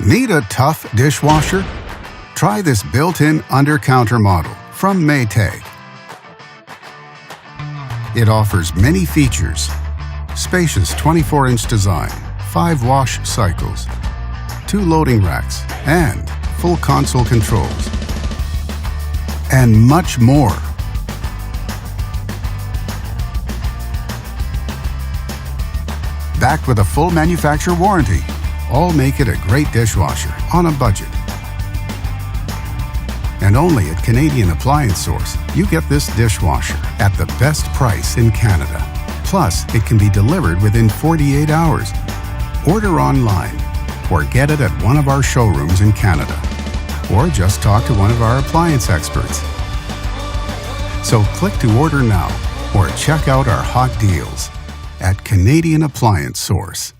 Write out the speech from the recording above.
Need a tough dishwasher? Try this built-in Undercounter model from Maytag. It offers many features: spacious 24-inch design, 5 wash cycles, 2 loading racks, and full console controls, and much more. Backed with a full manufacturer warranty, all make it a great dishwasher on a budget. And only at Canadian Appliance Source, you get this dishwasher at the best price in Canada. Plus, it can be delivered within 48 hours. Order online or get it at one of our showrooms in Canada. Or just talk to one of our appliance experts. So click to order now or check out our hot deals at Canadian Appliance Source.